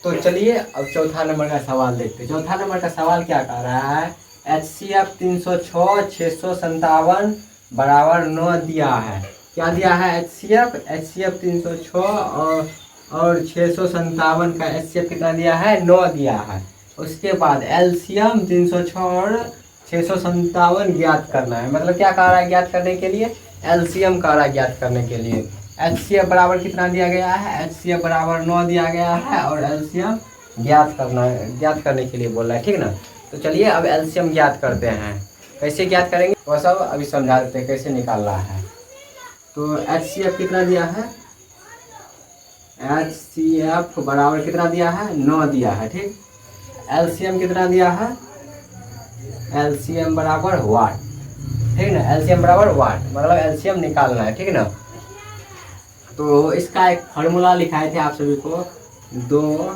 तो चलिए अब चौथा नंबर का सवाल देखते हैं। चौथा नंबर का सवाल क्या कह रहा है, HCF 306 657 बराबर 9 दिया है। क्या दिया है, HCF 306 और 657 का HCF कितना दिया है, 9 दिया है। उसके बाद LCM 306 और 657 ज्ञात करना है। मतलब क्या कह रहा है ज्ञात करने के लिए, LCM कह रहा है ज्ञात करने के लिए। HCF बराबर कितना दिया गया है, HCF बराबर 9 दिया गया है और LCM ज्ञात करने के लिए बोल रहा है, ठीक ना। तो चलिए अब LCM ज्ञात करते हैं। कैसे ज्ञात करेंगे वो सब अभी समझा देते हैं कैसे निकालना है। तो HCF कितना दिया है, HCF बराबर कितना दिया है, 9 दिया है, ठीक। LCM कितना दिया है, LCM बराबर वाट, ठीक ना। LCM बराबर वाट, मतलब LCM निकालना है, ठीक ना। तो इसका एक फॉर्मूला लिखाए थे आप सभी को, दो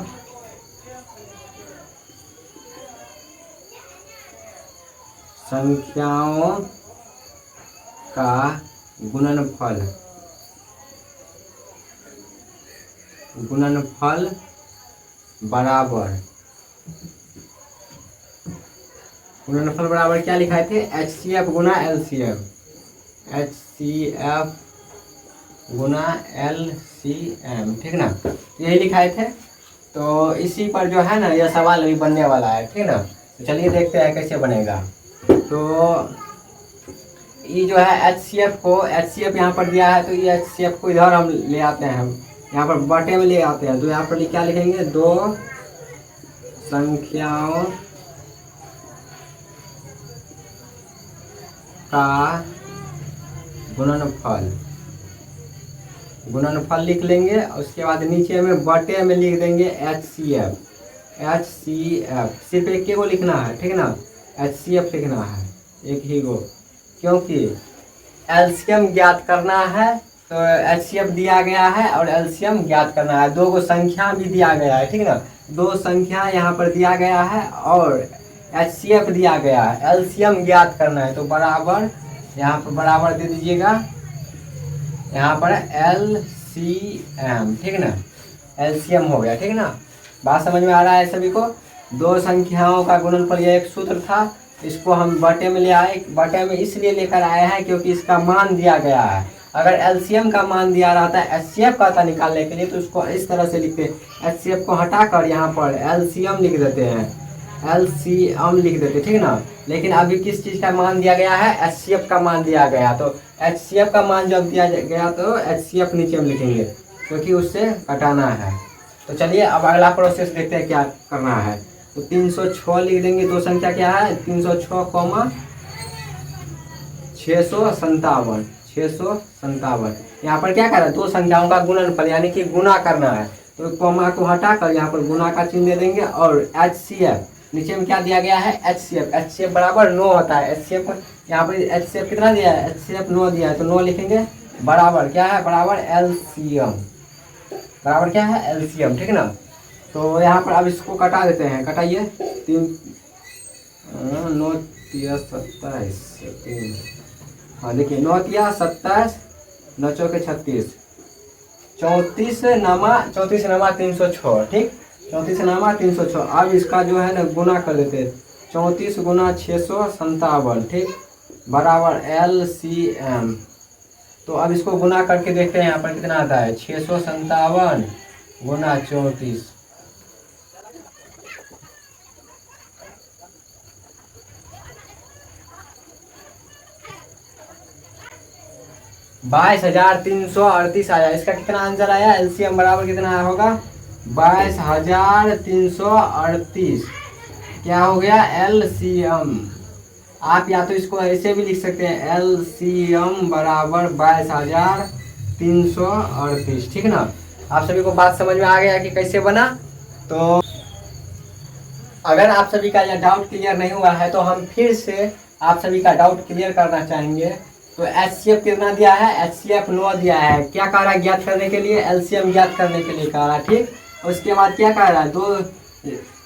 संख्याओं का गुणनफल बराबर क्या लिखाए थे, HCF गुना LCM, HCF गुना LCM, ठीक ना। यही लिखाए थे। तो इसी पर जो है ना यह सवाल अभी बनने वाला है, ठीक ना। तो चलिए देखते हैं कैसे बनेगा। तो ये जो है HCF यहाँ पर दिया है, तो ये HCF को इधर हम ले आते हैं, यहाँ पर बटे में ले आते हैं। तो यहाँ पर क्या लिखेंगे, दो संख्याओं का गुणनफल लिख लेंगे। उसके बाद नीचे में बटे में लिख देंगे HCF। सिर्फ एक ही को लिखना है, ठीक ना, HCF लिखना है एक ही को, क्योंकि LCM ज्ञात करना है। तो HCF दिया गया है और LCM ज्ञात करना है। दो को संख्या भी दिया गया है, ठीक ना, दो संख्या यहाँ पर दिया गया है और HCF दिया गया है, LCM ज्ञात करना है। तो बराबर यहाँ पर बराबर दे दीजिएगा, यहाँ पर LCM, ठीक ना, LCM हो गया, ठीक ना। बात समझ में आ रहा है सभी को। दो संख्याओं का गुणनफल यह एक सूत्र था, इसको हम बटे में ले आए। बटे में इसलिए लेकर आए हैं क्योंकि इसका मान दिया गया है। अगर LCM का मान दिया रहता है, HCF का था निकालने के लिए, तो उसको इस तरह से लिखते हैं, HCF को हटाकर यहाँ पर LCM लिख देते हैं, LCM लिख देते, ठीक ना। लेकिन अभी किस चीज़ का मान दिया गया है, HCF का मान दिया गया। तो HCF का मान जब दिया गया तो HCF नीचे में लिखेंगे क्योंकि उससे हटाना है। तो चलिए अब अगला प्रोसेस देखते हैं क्या करना है। तो 306 लिख देंगे, दो संख्या क्या है, 306, 657। यहाँ पर क्या कर रहा है, दो संख्याओं का गुणनफल यानी कि गुना करना है। तो कॉमा को हटाकर यहाँ पर गुना का चिन्ह दे देंगे और HCF नीचे में क्या दिया गया है, HCF बराबर 9 होता है। HCF यहाँ पर HCF कितना दिया है, HCF 9 दिया है, तो 9 लिखेंगे। बराबर क्या है, बराबर LCM, बराबर क्या है, LCM, ठीक ना। तो यहाँ पर अब इसको कटा देते हैं, कटाइए। 9 3 27, हाँ देखिए, 9 3 27, 9 चौके 36, 34 नामा 306, ठीक, 34 नामा 306। अब इसका जो है ना गुना कर देते हैं, 34 गुना 657, ठीक, बराबर LCM। तो अब इसको गुना करके देखते हैं यहाँ पर कितना आता है, 657 गुना 34, 22,338 आया। इसका कितना आंसर आया, LCM बराबर कितना होगा, 22,338। क्या हो गया, LCM। आप या तो इसको ऐसे भी लिख सकते हैं, LCM बराबर 22,338, ठीक ना। आप सभी को बात समझ में आ गया कि कैसे बना। तो अगर आप सभी का यह डाउट क्लियर नहीं हुआ है तो हम फिर से आप सभी का डाउट क्लियर करना चाहेंगे। तो HCF कितना दिया है, HCF 9 दिया है। क्या कह रहा है ज्ञात करने के लिए, LCM ज्ञात करने के लिए कह रहा है, ठीक। उसके बाद क्या कह रहा है,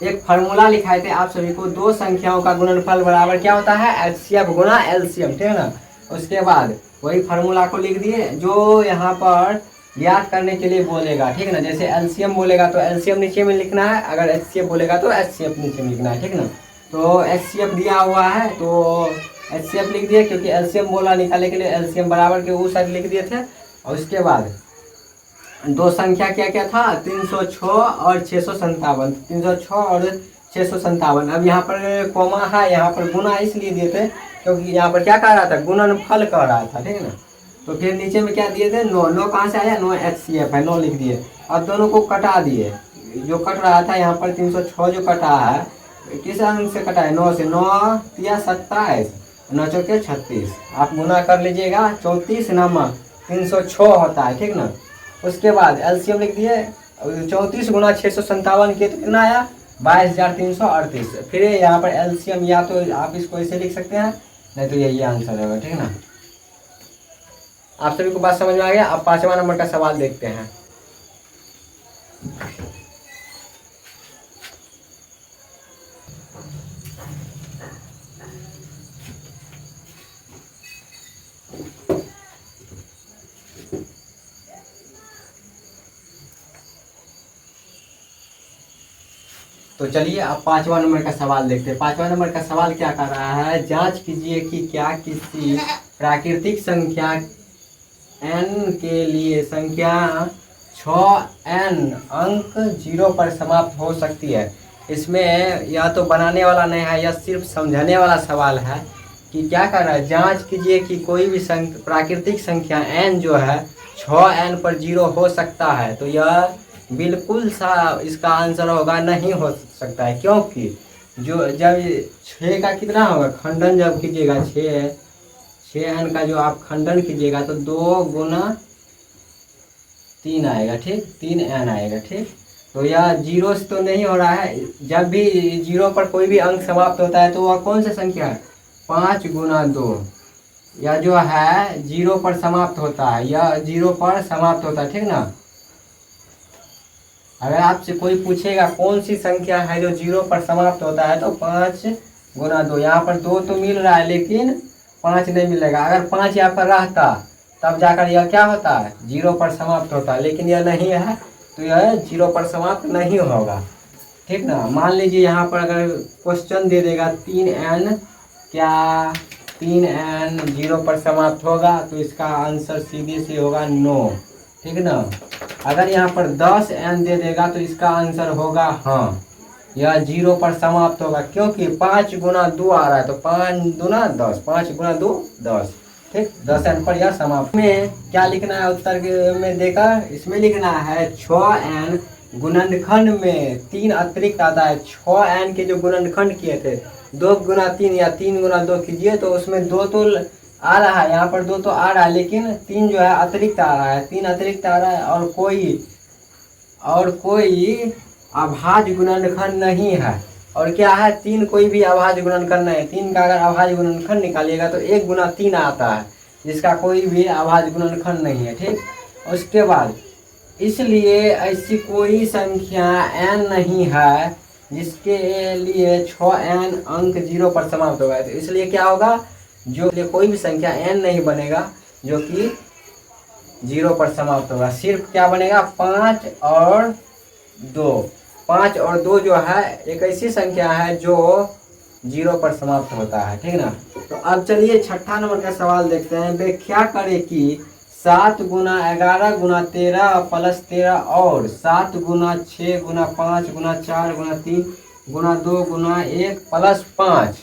एक फार्मूला लिखाए थे आप सभी को, दो संख्याओं का गुणनफल बराबर क्या होता है, HCF गुना LCM, ठीक है ना। उसके बाद वही फार्मूला को लिख दिए, जो यहाँ पर ज्ञात करने के लिए बोलेगा, ठीक ना। जैसे एलसीएम बोलेगा तो एलसीएम नीचे में लिखना है, अगर एचसीएफ बोलेगा तो एचसीएफ नीचे में लिखना है, ठीक ना। तो एचसीएफ दिया हुआ है तो एचसीएफ लिख दिए, क्योंकि एलसीएम बोला निकालने के लिए, एलसीएम बराबर के वो साइड लिख दिए थे। और उसके बाद दो संख्या क्या क्या था, 306 और 657, 306 और 657। अब यहाँ पर कॉमा है, यहाँ पर गुना इसलिए दिए थे क्योंकि यहाँ पर क्या कह रहा था, गुणनफल कह रहा था, ठीक है ना। तो फिर नीचे में क्या दिए थे, 9, 9 कहाँ से आया, 9 एचसीएफ है, 9 लिख दिए। अब दोनों को कटा दिए, जो कट रहा था यहाँ पर 306 जो कटा है, किस अंक से कटा है, 9 से। 9 या 27, 9 चौके 36, आप गुना कर लीजिएगा, 34 नमक 306 होता है, ठीक ना। उसके बाद एलसीएम लिख दिए, 34 गुना 657 के तो कितना आया, 22,338। फिर यहाँ पर एलसीएम या तो आप इसको ऐसे लिख सकते हैं, नहीं तो यही आंसर होगा, ठीक ना। आप सभी को बात समझ में आ गया। अब 5वां नंबर का सवाल देखते हैं। तो चलिए अब 5वां नंबर का सवाल देखते हैं। 5वां नंबर का सवाल क्या कर रहा है, जांच कीजिए कि क्या किसी प्राकृतिक संख्या n के लिए संख्या 6n अंक 0 पर समाप्त हो सकती है। इसमें या तो बनाने वाला नहीं है या सिर्फ समझाने वाला सवाल है कि क्या कर रहा है, जांच कीजिए कि कोई भी प्राकृतिक संख्या n जो है 6n पर 0 हो सकता है। तो यह बिल्कुल सा इसका आंसर होगा, नहीं हो सकता है, क्योंकि जो जब 6 का कितना होगा खंडन जब कीजिएगा, 6n का जो आप खंडन कीजिएगा तो 2 गुना 3 आएगा, ठीक, 3n आएगा, ठीक। तो यह 0 से तो नहीं हो रहा है। जब भी 0 पर कोई भी अंक समाप्त होता है तो वह कौन सा संख्या है, 5 गुना 2। यह जो है 0 पर समाप्त होता है, यह 0 पर समाप्त होता है, ठीक ना। अगर आपसे कोई पूछेगा कौन सी संख्या है जो 0 पर समाप्त होता है तो 5 गुना 2। यहाँ पर 2 तो मिल रहा है लेकिन 5 नहीं मिलेगा। अगर 5 यहाँ पर रहता तब जाकर यह क्या होता है, 0 पर समाप्त होता है, लेकिन यह नहीं है तो यह 0 पर समाप्त नहीं होगा, ठीक ना। मान लीजिए यहाँ पर अगर क्वेश्चन दे देगा 3n, क्या 3n 0 पर समाप्त होगा, तो इसका आंसर सीधे से होगा नो, ठीक ना। अगर यहाँ पर 10n दे देगा तो इसका आंसर होगा हाँ, यह 0 पर समाप्त होगा, क्योंकि 5 गुना 2 आ रहा है तो 5 दूना 10, 5 गुना 2 10, ठीक, 10n पर यह समाप्त। में क्या लिखना है उत्तर में देकर, इसमें लिखना है 6n गुणनखंड में 3 अतिरिक्त आता है। 6n के जो गुणनखंड किए थे 2 गुना 3 या 3 गुना 2 कीजिए तो उसमें 2 तो आ रहा है, यहाँ पर 2 तो आ रहा है, लेकिन 3 जो है अतिरिक्त आ रहा है, 3 अतिरिक्त आ रहा है। और कोई अभाज्य गुणनखंड नहीं है। और क्या है, 3 कोई भी अभाज्य गुणनखंड नहीं है। 3 का अगर अभाज्य गुणनखंड निकालिएगा तो 1 गुना 3 आता है, जिसका कोई भी अभाज्य गुणनखंड नहीं है, ठीक। उसके बाद इसलिए ऐसी कोई संख्या n नहीं है जिसके लिए 6n अंक 0 पर समाप्त होगा। तो इसलिए क्या होगा, जो कोई भी संख्या n नहीं बनेगा जो कि 0 पर समाप्त होगा। सिर्फ क्या बनेगा, 5 और 2। 5 और 2 जो है एक ऐसी संख्या है जो 0 पर समाप्त होता है, ठीक ना। तो अब चलिए 6ठा नंबर का सवाल देखते हैं। व्याख्या करें कि 7 गुना 11 गुना 13 प्लस 13 और 7 गुना 6 गुना 5 गुना 4 गुना 3 गुना 2 गुना 1 प्लस 5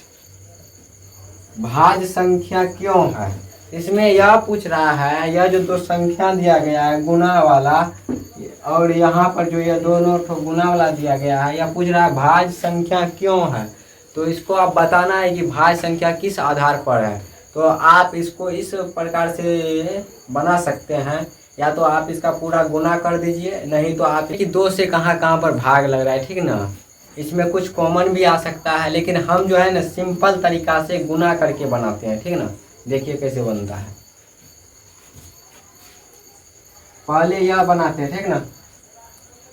भाज्य संख्या क्यों है। इसमें यह पूछ रहा है, यह जो 2 संख्या दिया गया है गुना वाला, और यहाँ पर जो यह दोनों तो गुना वाला दिया गया है, यह पूछ रहा है भाज्य संख्या क्यों है। तो इसको आप बताना है कि भाज्य संख्या किस आधार पर है। तो आप इसको इस प्रकार से बना सकते हैं, या तो आप इसका पूरा गुना कर दीजिए, नहीं तो आप कि 2 से कहाँ कहाँ पर भाग लग रहा है, ठीक ना। इसमें कुछ कॉमन भी आ सकता है, लेकिन हम जो है ना सिंपल तरीका से गुना करके बनाते हैं, ठीक ना। देखिए कैसे बनता है, पहले यह बनाते हैं, ठीक ना।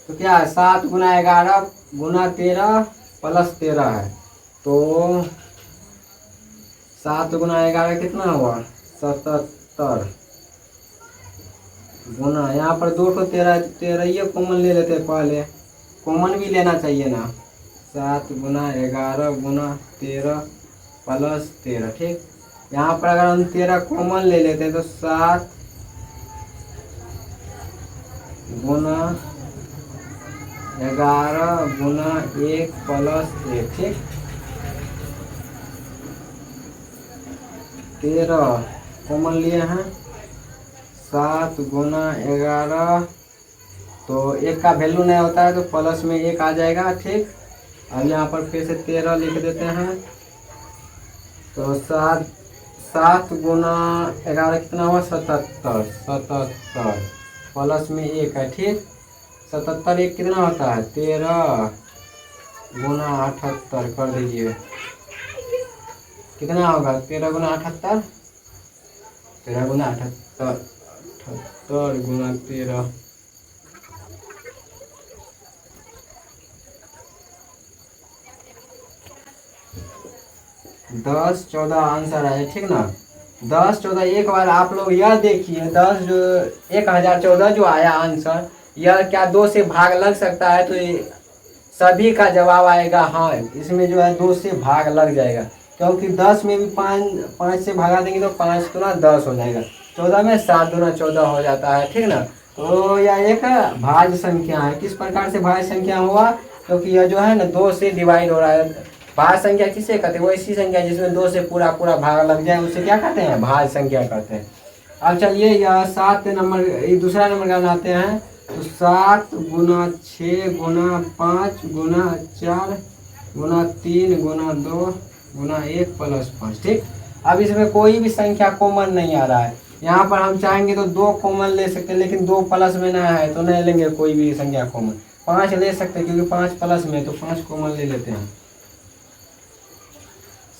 तो क्या है, 7 गुना 11 गुना 13 प्लस 13 है, तो 7 गुना 11 कितना हुआ, 77 गुना, यहाँ पर 2 तो 13 13 ये कॉमन ले लेते हैं पहले, कॉमन भी लेना चाहिए ना। 7 गुना 11 गुना 13 प्लस 13, ठीक। यहाँ पर अगर हम 13 कॉमन ले लेते हैं तो 7 गुना 11 गुना 1 प्लस 1, ठीक। 13 कॉमन लिए हैं, 7 गुना 11, तो 1 का वैल्यू नहीं होता है तो प्लस में 1 आ जाएगा, ठीक। अब यहाँ पर फिर से 13 लिख देते हैं, तो 7 गुना 11 कितना हुआ 77, 77 प्लस में 1 है, ठीक। 77 1 कितना होता है 13 गुना 78 कर दीजिए, कितना होगा 13 गुना 78, 13 गुना 78, 78 गुना 13, 10 14 आंसर है, ठीक ना। 10 14 एक बार आप लोग यह देखिए, 10 जो 1014 जो आया आंसर, यह क्या 2 से भाग लग सकता है, तो ये सभी का जवाब आएगा हाँ। इसमें जो है 2 से भाग लग जाएगा, क्योंकि 10 में भी 5 से भागा देंगे तो 5 दूना 10 हो जाएगा, 14 में 7 दूना 14 हो जाता है, ठीक ना। तो यह एक भाज्य संख्या है। किस प्रकार से भाज्य संख्या हुआ, क्योंकि यह जो है ना 2 से डिवाइड हो रहा है। भाज्य संख्या किसे कहते हैं, वो ऐसी संख्या जिसमें 2 से पूरा पूरा भाग लग जाए उसे क्या कहते हैं, भाज्य संख्या कहते हैं। अब चलिए यह 7 नंबर, ये दूसरा नंबर का बनाते हैं, तो 7 गुना 6 गुना 5 गुना 4 गुना 3 गुना 2 गुना 1 प्लस 5, ठीक। अब इसमें कोई भी संख्या कॉमन नहीं आ रहा है। यहाँ पर हम चाहेंगे तो 2 कॉमन ले सकते हैं, लेकिन 2 प्लस में ना है तो नहीं लेंगे कोई भी संख्या कॉमन। 5 ले सकते हैं क्योंकि 5 प्लस में, तो 5 कॉमन ले लेते हैं।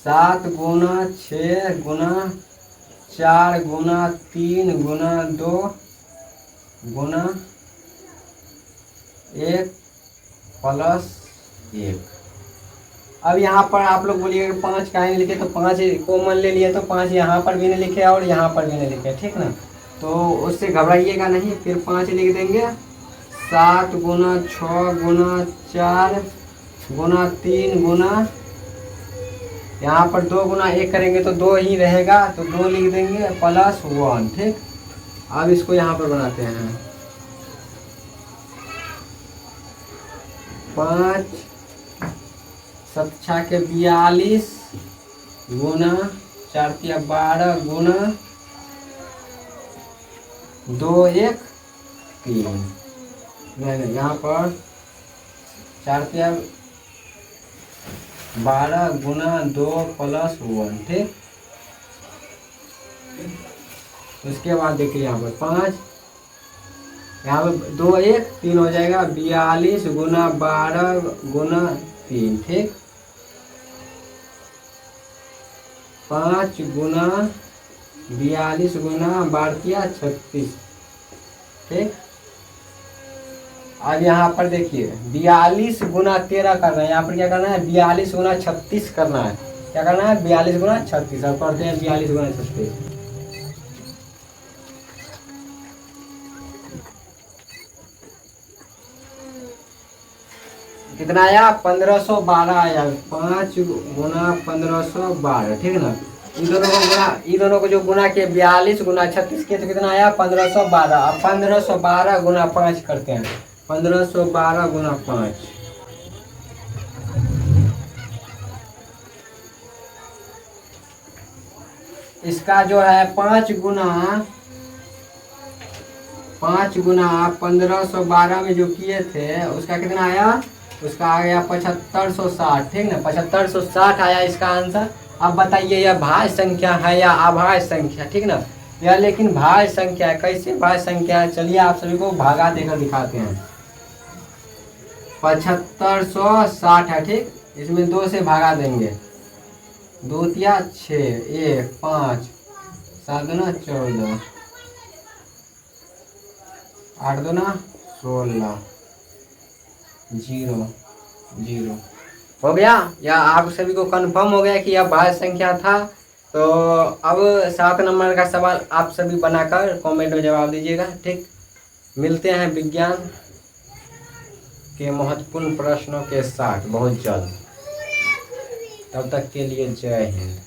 7 गुना 6 गुना 4 गुना 3 गुना 2 गुना 1 प्लस 1। अब यहाँ पर आप लोग बोलिए 5 काहे नहीं लिखे, तो 5 कॉमन ले लिए तो 5 यहाँ पर भी नहीं लिखे और यहाँ पर भी नहीं लिखे, ठीक ना। तो उससे घबराइएगा नहीं, फिर 5 लिख देंगे। 7 गुना 6 गुना 4 गुना 3 गुना, यहाँ पर 2 गुना 1 करेंगे तो 2 ही रहेगा, तो 2 लिख देंगे प्लस 1, ठीक। अब इसको यहाँ पर बनाते हैं, 5 7 के 42 गुना 4 तिया 12 गुना 2 1 3, नहीं यहाँ पर 4 तिया 12 गुना 2 प्लस 1, ठीक। उसके बाद देखिए यहाँ पर 5, यहाँ पर 2 1 3 हो जाएगा, 42 गुना 12 गुना 3, ठीक। 5 गुना 42 गुना 12 36, ठीक। अब यहाँ पर देखिए 42 गुना 13 करना है, यहाँ पर क्या करना है 42 गुना 36 करना है। क्या करना है 42 गुना 36, अब करते हैं 42 गुना 36। कितना आया 1512 आया, 5 गुना 1512, ठीक ना। इन दोनों को जो गुना किए 42 गुना 36 किए तो कितना आया 1512। अब 1512 गुना 5 करते हैं, 1512 गुना 5, इसका जो है 5 गुना 1512 में जो किए थे उसका कितना आया, उसका आ गया 7560, ठीक ना। 7560 आया इसका आंसर। अब बताइए यह भाज्य संख्या है या अभाज्य संख्या, ठीक ना। यह लेकिन भाज्य संख्या है। कैसे भाज्य संख्या है, चलिए आप सभी को भागा देकर दिखाते हैं। 7560 है, ठीक। इसमें 2 से भागा देंगे, 2 तिया 6 1 5 7 दूना 14 8 दूना 16 0 0 हो गया। या आप सभी को कंफर्म हो गया कि यह भाज्य संख्या था। तो अब 7 नंबर का सवाल आप सभी बनाकर कमेंट में जवाब दीजिएगा, ठीक। मिलते हैं विज्ञान के महत्वपूर्ण प्रश्नों के साथ बहुत जल्द। तब तक के लिए जय हिंद।